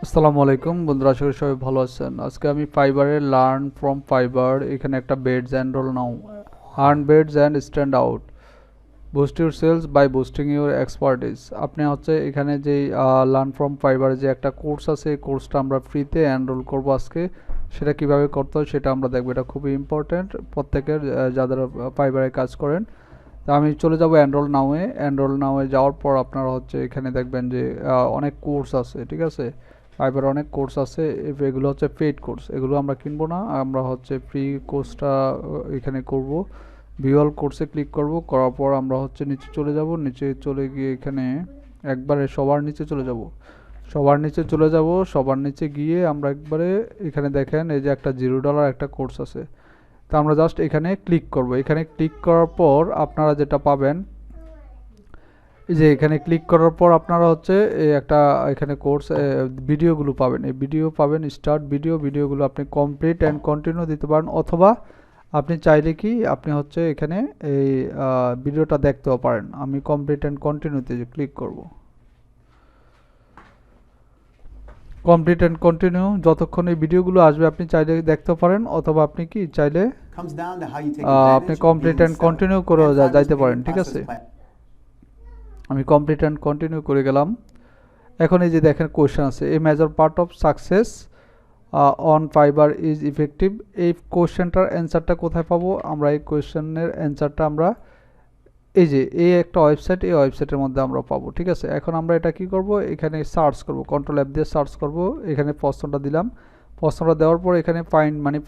আসসালামু আলাইকুম বন্ধুরা, আশা করি সবাই ভালো আছেন। আজকে আমি ফাইবারে লার্ন ফ্রম ফাইবার এখানে একটা badges enrol now earn badges and stand out boost your sales by boosting your expertise. আপনি হচ্ছে এখানে যে লার্ন ফ্রম ফাইবারে যে একটা কোর্স আছে, এই কোর্সটা আমরা ফ্রিতে এনরোল করব আজকে। সেটা কিভাবে করতে হয় সেটা আমরা দেখবো। এটা খুবই ইম্পর্ট্যান্ট প্রত্যেকের, যাদের ফাইবারে কাজ করেন। তা আমি চলে যাব এনরোল নাওয়ে যাওয়ার পর আপনারা হচ্ছে এখানে দেখবেন যে অনেক কোর্স আছে, ঠিক আছে। ফাইবার অনেক কোর্স আছে, এগুলো হচ্ছে পেইড কোর্স, এগুলো আমরা কিনবো না, আমরা হচ্ছে ফ্রি কোর্সটা এখানে করব। ভিউয়াল কোর্সে ক্লিক করব, করার পর আমরা হচ্ছে নিচে চলে যাব, নিচে চলে গিয়ে এখানে একবারে সবার নিচে চলে যাব। সবার নিচে গিয়ে আমরা একবারে এখানে দেখেন এই যে একটা $0 একটা কোর্স আছে। তা আমরা জাস্ট এখানে ক্লিক করব। এখানে ক্লিক করার পর আপনারা যেটা পাবেন, এই যে এখানে ক্লিক করার পর আপনারা হচ্ছে এই একটা এখানে কোর্স ভিডিওগুলো পাবেন, এই ভিডিও পাবেন, স্টার্ট ভিডিওগুলো আপনি কমপ্লিট অ্যান্ড কন্টিনিউ দিতে পারেন, অথবা আপনি চাইলে কি আপনি হচ্ছে এখানে এই ভিডিওটা দেখতেও পারেন। আমি কমপ্লিট অ্যান্ড কন্টিনিউতে ক্লিক করব। কমপ্লিট অ্যান্ড কন্টিনিউ যতক্ষণ এই ভিডিওগুলো আসবে আপনি চাইলে দেখতেও পারেন, অথবা আপনি কি চাইলে আপনি কমপ্লিট অ্যান্ড কন্টিনিউ করে যাইতে পারেন, ঠিক আছে। আমি কমপ্লিট অ্যান্ড কন্টিনিউ করে গেলাম। এখন এই যে দেখেন কোয়েশ্চেন আছে, a major part of success on Fiverr is effective. এই কোয়েশ্চেনটার অ্যান্সারটা কোথায় পাবো? আমরা এই কোয়েশ্চেনের অ্যান্সারটা আমরা এই যে এই একটা ওয়েবসাইট, এই ওয়েবসাইটের মধ্যে আমরা পাবো, ঠিক আছে। এখন আমরা এটা কি করব, এখানে সার্চ করব, কন্ট্রোল অ্যাপ দিয়ে সার্চ করব। এখানে প্রশ্নটা দিলাম, প্রশ্নটা দেওয়ার পর এখানে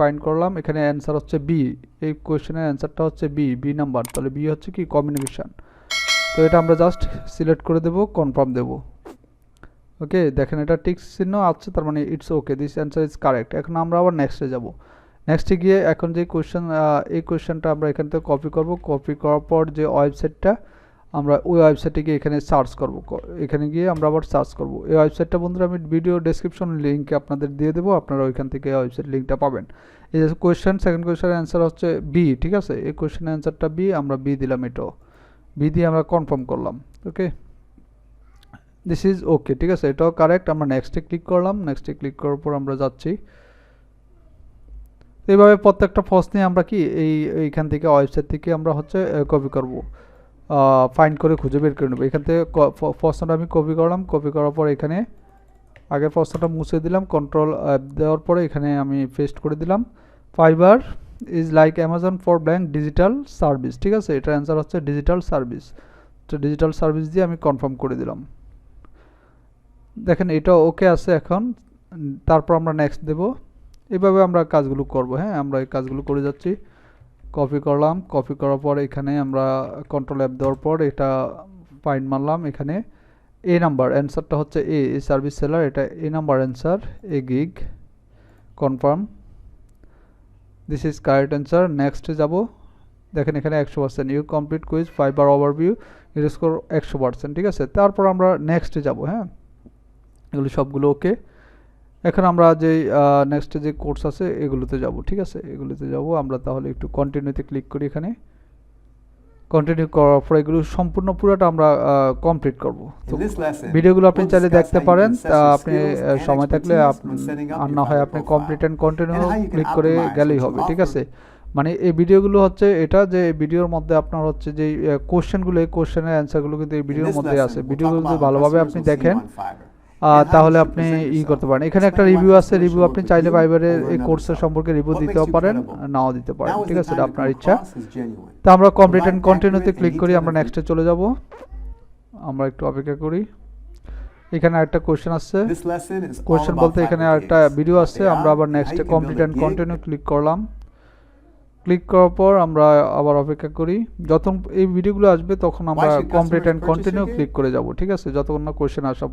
ফাইন্ড করলাম। এখানে অ্যান্সার হচ্ছে বি, এই কোয়েশ্চেনের অ্যান্সারটা হচ্ছে বি নাম্বার। তাহলে বি হচ্ছে কি কমিউনিকেশন। তো এটা আমরা জাস্ট সিলেক্ট করে দেব, কনফার্ম দেব। ওকে, দেখেন এটা টিক চিহ্ন আছে, তার মানে it's okay, this answer is correct. এখন আমরা আবার নেক্সটে যাব। নেক্সটে গিয়ে এখন যে কোয়েশ্চেন, এই কোয়েশ্চেনটা আমরা এখান থেকে কপি করব। কপি করার পর যে ওয়েবসাইটটা, আমরা ওই ওয়েবসাইটে গিয়ে এখানে সার্চ করব। এখানে গিয়ে আমরা আবার সার্চ করব। এই ওয়েবসাইটটা বন্ধুরা আমি ভিডিও ডেসক্রিপশন লিঙ্কে আপনাদের দিয়ে দেবো, আপনারা ওইখান থেকে ওয়েবসাইট লিঙ্কটা পাবেন। এই যে কোয়েশ্চেন, সেকেন্ড কোয়েশ্চেনের অ্যান্সার হচ্ছে বি, ঠিক আছে। এই কোয়েশ্চেনের অ্যান্সারটা বি, আমরা বি দিলাম, এটাও বি দিয়ে আমরা কনফার্ম করলাম। ওকে, দিস ইজ ওকে, ঠিক আছে, এটাও কারেক্ট। আমরা নেক্সটে ক্লিক করলাম। নেক্সটে ক্লিক করার পর আমরা যাচ্ছি। এইভাবে প্রত্যেকটা প্রশ্নে আমরা কি এইখান থেকে ওয়েবসাইট থেকে আমরা হচ্ছে কপি করব, ফাইন্ড করে খুঁজে বের করে নেব। এখান থেকে প্রশ্নটা আমি কপি করলাম, কপি করার পর এখানে আগের প্রশ্নটা মুছে দিলাম, কন্ট্রোল দেওয়ার পরে এখানে আমি পেস্ট করে দিলাম। Fibre is like Amazon for blank digital service, ঠিক আছে। এটার অ্যান্সার হচ্ছে ডিজিটাল সার্ভিস। তো ডিজিটাল সার্ভিস দিয়ে আমি কনফার্ম করে দিলাম। দেখেন এটা ওকে আছে এখন। তারপর আমরা নেক্সট দেব। এইভাবে আমরা কাজগুলো করব। হ্যাঁ, আমরা এই কাজগুলো করে যাচ্ছি। কপি করলাম, কপি করার পর এখানে আমরা কন্ট্রোল অ্যাপ দেওয়ার পর এটা ফাইন্ড মারলাম। এখানে এ নাম্বার অ্যান্সারটা হচ্ছে এ সার্ভিস সেলার, এটা a number answer, a gig, confirm, this is correct answer. নেক্সটে যাব। দেখেন এখানে 100%, you complete quiz Fiverr overview, এর স্কোর 100%, ঠিক আছে। তারপর আমরা নেক্সটে যাব। হ্যাঁ, এগুলো সবগুলো ওকে। এখন আমরা যে নেক্সট যে কোর্স আছে এগুলোতে যাব, ঠিক আছে। এগুলোতে যাব আমরা, তাহলে একটু কন্টিনিউতে ক্লিক করি। এখানে কন্টিনিউ করার পর এগুলো সম্পূর্ণ পুরোটা আমরা কমপ্লিট করব। তো ভিডিওগুলো আপনি চাইলে দেখতে পারেন, তা আপনি সময় থাকলে আর না হয় আপনি কমপ্লিট অ্যান্ড কন্টিনিউ ক্লিক করে গেলেই হবে, ঠিক আছে। মানে এই ভিডিওগুলো হচ্ছে এটা যে ভিডিওর মধ্যে আপনার হচ্ছে যে কোশ্চেনগুলো, এই কোশ্চেনের অ্যান্সারগুলো কিন্তু এই ভিডিওর মধ্যে আছে। ভিডিওগুলো যদি ভালোভাবে আপনি দেখেন তাহলে আপনি করতে পারেন। এখানে একটা রিভিউ আছে, রিভিউ আপনি চাইলে ফাইবারের এই কোর্সের সম্পর্কে রিভিউ দিতেও পারেন, নাও দিতে পারেন, ঠিক আছে, এটা আপনার ইচ্ছা। তো আমরা কমপ্লিট অ্যান্ড কন্টিনিউতে ক্লিক করি, আমরা নেক্সটে চলে যাব। আমরা একটু অপেক্ষা করি। এখানে একটা কোশ্চেন আসছে, কোশ্চেন বলতে এখানে একটা ভিডিও আসছে। আমরা আবার নেক্সটে কমপ্লিট অ্যান্ড কন্টিনিউ ক্লিক করলাম। ক্লিক করার পর আমরা আবার অপেক্ষা করি। যখন এই ভিডিওগুলো আসবে তখন আমরা কমপ্লিট অ্যান্ড কন্টিনিউ ক্লিক করে যাব, ঠিক আছে, যতক্ষণ না কোশ্চেন আসা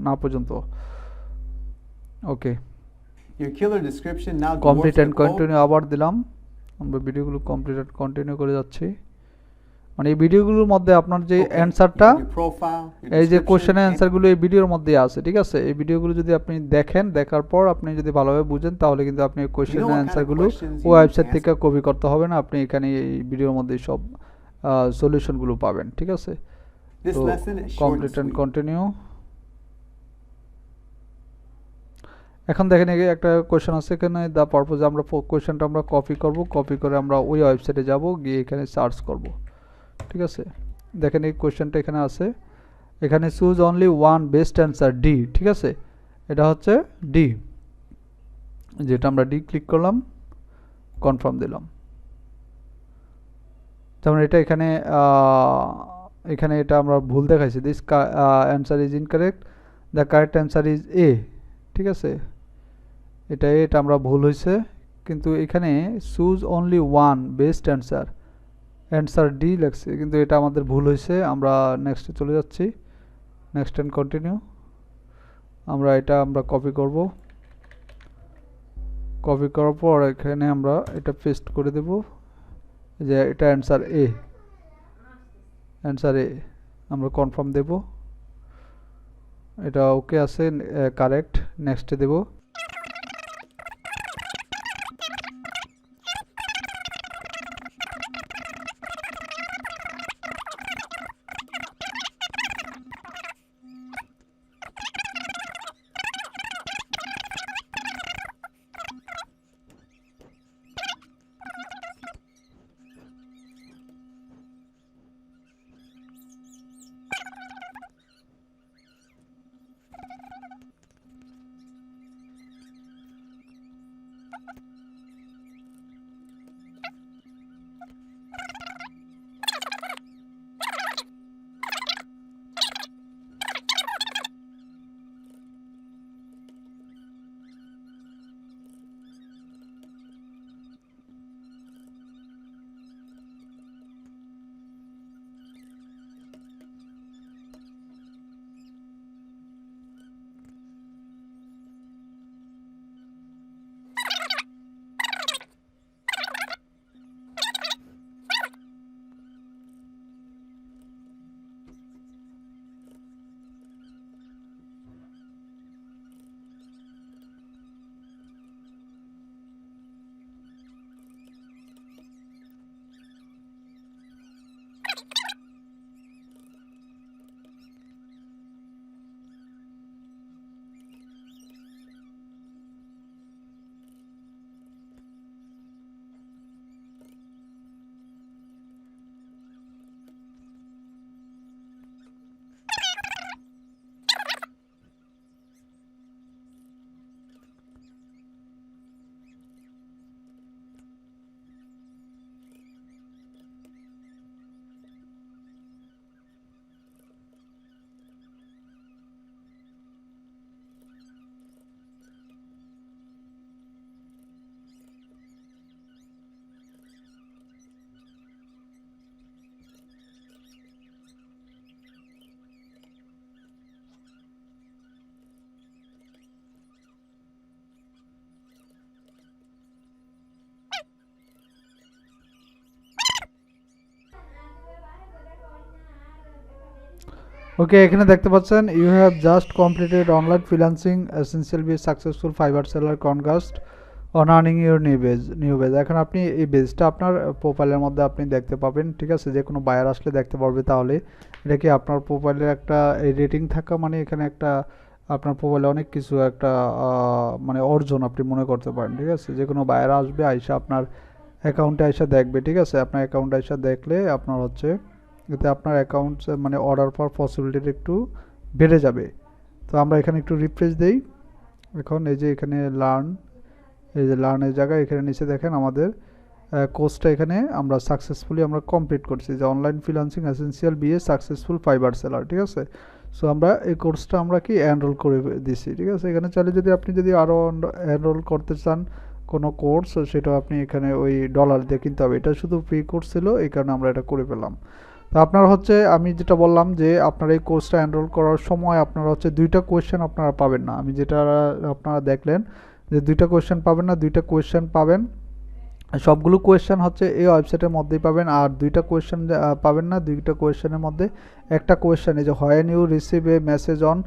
না পর্যন্ত। ওকে, কমপ্লিট অ্যান্ড কন্টিনিউ আবার দিলাম। আমরা ভিডিওগুলো কমপ্লিট অ্যান্ড কন্টিনিউ করে যাচ্ছি। মানে এই ভিডিওগুলোর মধ্যে আপনার যে অ্যান্সারটা, এই যে কোশ্চেনের অ্যান্সারগুলো এই ভিডিওর মধ্যে আছে, ঠিক আছে। এই ভিডিওগুলো যদি আপনি দেখেন, দেখার পর আপনি যদি ভালোভাবে বুঝেন, তাহলে কিন্তু আপনি কোশ্চেনের অ্যান্সারগুলো ওয়েবসাইট থেকে কপি করতে হবে না, আপনি এখানে এই ভিডিওর মধ্যে সব সলিউশনগুলো পাবেন, ঠিক আছে। তো কমপ্লিট অ্যান্ড কন্টিনিউ। এখন দেখেন এই একটা কোয়েশ্চেন আছে এখানে, দ্য পারপোজ, আমরা কোয়েশ্চেনটা আমরা কপি করব, কপি করে আমরা ওই ওয়েবসাইটে যাব, গিয়ে এখানে সার্চ করব। ঠিক আছে, দেখেন এই কোয়েশ্চেনটা এখানে আছে, এখানে choose only one best answer D. ঠিক আছে, এটা হচ্ছে ডি, যেটা আমরা ডি ক্লিক করলাম, কনফার্ম দিলাম। যেমন এটা এখানে এখানে এটা আমরা ভুল দেখাইছি, this answer is incorrect, the correct answer is a. ঠিক আছে, এটা আমরা ভুল হয়েছে, কিন্তু এখানে choose only one best answer, answer D লেখছে, কিন্তু এটা আমাদের ভুল হয়েছে। আমরা নেক্সটে চলে যাচ্ছি, নেক্সট অ্যান্ড কন্টিনিউ। আমরা কপি করব, কপি করার পর এখানে আমরা এটা পেস্ট করে দেব, যে এটা অ্যান্সার এ, অ্যান্সার এ। আমরা কনফার্ম দেব, এটা ওকে আছে, কারেক্ট, নেক্সটে দেব। ওকে, এখানে দেখতে পাচ্ছেন you have just completed online freelancing essential be successful Fiverr seller concast on earning your new badge. এখন আপনি এই বেজটা আপনার প্রোফাইলের মধ্যে আপনি দেখতে পাবেন। ঠিক আছে, যে কোনো বায়ার আসলে দেখতে পারবে। তাহলে এটা কি আপনার প্রোফাইলের একটা রেটিং থাকা, মানে এখানে একটা আপনার প্রোফাইলে অনেক কিছু একটা মানে অর্জন আপনি মনে করতে পারেন। ঠিক আছে, যে কোনো বায়ার আসবে, আইসা আপনার অ্যাকাউন্টে আইসা দেখবে। ঠিক আছে, আপনার অ্যাকাউন্টে আইসা দেখলে আপনার হচ্ছে এতে আপনার অ্যাকাউন্ট মানে অর্ডার পাওয়ার পসিবিলিটি একটু বেড়ে যাবে। তো আমরা এখানে একটু রিফ্রেশ দেই। এখন এই যে এখানে এই যে লার্নের জায়গায় এখানে নিচে দেখেন আমাদের কোর্সটা এখানে আমরা সাকসেসফুলি আমরা কমপ্লিট করছি, যে online freelancing essential BA successful Fiverr seller. ঠিক আছে, সো আমরা এই কোর্সটা আমরা কি এনরোল করে দিছি। ঠিক আছে, এখানে চাইলে আপনি যদি আরও এনরোল করতে চান কোনো কোর্স, সেটা আপনি এখানে ওই ডলার দিয়ে কিনতে হবে। এটা শুধু ফ্রি কোর্স ছিল, এই কারণে আমরা এটা করে পেলাম। তো আপনার হচ্ছে আমি যেটা বললাম যে আপনার এই কোর্সটা এনরোল করার সময় আপনারা হচ্ছে 2টা কোয়েশ্চেন আপনারা পাবেন না। আমি যেটা আপনারা দেখলেন যে 2টা কোয়েশ্চেন পাবেন না, 2টা কোয়েশ্চেন পাবেন, সবগুলো কোয়েশ্চেন হচ্ছে এই ওয়েবসাইটের মধ্যেই পাবেন। আর 2টা কোয়েশ্চেন পাবেন না, 2টা কোয়েশ্চেনের মধ্যে একটা কোয়েশ্চেন এই যে when you receive a message on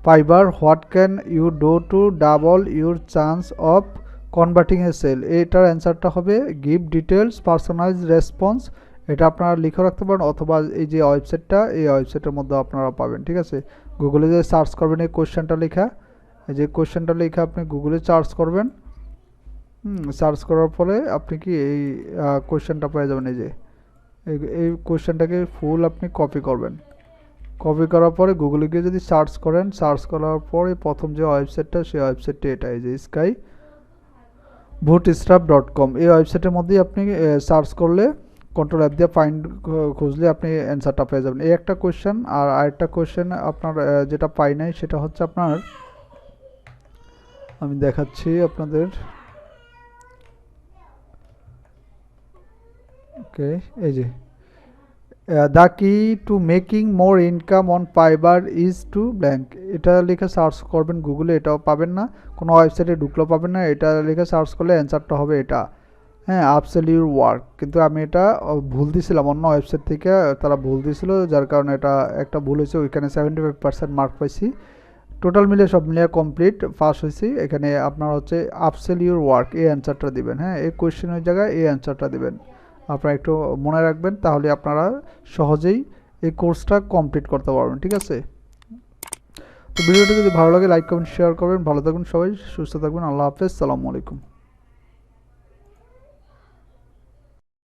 Fiverr what can you do to double your chance of converting a sale, এটার অ্যান্সারটা হবে গিভ ডিটেলস পার্সোনালাইজ রেসপন্স। এটা আপনারা লিখে রাখতে পারেন, অথবা এই যে ওয়েবসাইটটা, এই ওয়েবসাইটের মধ্যে আপনারা পাবেন। ঠিক আছে, গুগলে যে সার্চ করবেন এই কোয়েশ্চেনটা লেখা, এই যে কোশ্চেনটা লিখে আপনি গুগলে সার্চ করবেন। সার্চ করার পরে আপনি কি এই কোশ্চেনটা পেয়ে যাবেন। এই যে এই কোশ্চেনটাকে ফুল আপনি কপি করবেন। কপি করার পরে গুগলে গিয়ে যদি সার্চ করেন, সার্চ করার পরে প্রথম যে ওয়েবসাইটটা, সেই ওয়েবসাইটটা এটা, এই যে স্কাই bootstrap.com, এই ওয়েবসাইটের মধ্যেই আপনি সার্চ করলে কন্ট্রোল অ্যাপ দিয়ে ফাইন্ড খুঁজলে আপনি অ্যান্সারটা পেয়ে যাবেন। এই একটা কোশ্চেন। আর আরেকটা কোশ্চেন আপনার যেটা পাই নাই, সেটা হচ্ছে আপনার, আমি দেখাচ্ছি আপনাদের। ওকে, এই যে the key to making more income on Fiverr is to blank, এটা লিখে সার্চ করবেন গুগলে, এটাও পাবেন না, কোনো ওয়েবসাইটে ঢুকলেও পাবেন না। এটা লিখে সার্চ করলে অ্যান্সারটা হবে এটা, হ্যাঁ, আপসেল ইউর ওয়ার্ক। কিন্তু আমি এটা ভুল দিয়েছিলাম, অন্য ওয়েবসাইট থেকে তারা ভুল দিয়েছিল, যার কারণে এটা একটা ভুল হয়েছে। ওইখানে 75% মার্ক পাইছি। টোটাল মিলে সব মিলিয়ে কমপ্লিট পাস হয়েছি। এখানে আপনার হচ্ছে আপসেল ইউর ওয়ার্ক, এই অ্যান্সারটা দিবেন। হ্যাঁ, এই কোয়েশ্চেনের জায়গায় এই অ্যান্সারটা দিবেন। আপনারা একটু মনে রাখবেন, তাহলে আপনারা সহজেই এই কোর্সটা কমপ্লিট করতে পারবেন। ঠিক আছে, তো ভিডিওটি যদি ভালো লাগে লাইক কমেন্ট শেয়ার করবেন। ভালো থাকবেন সবাই, সুস্থ থাকবেন। আল্লাহ হাফেজ, সালামু আলাইকুম।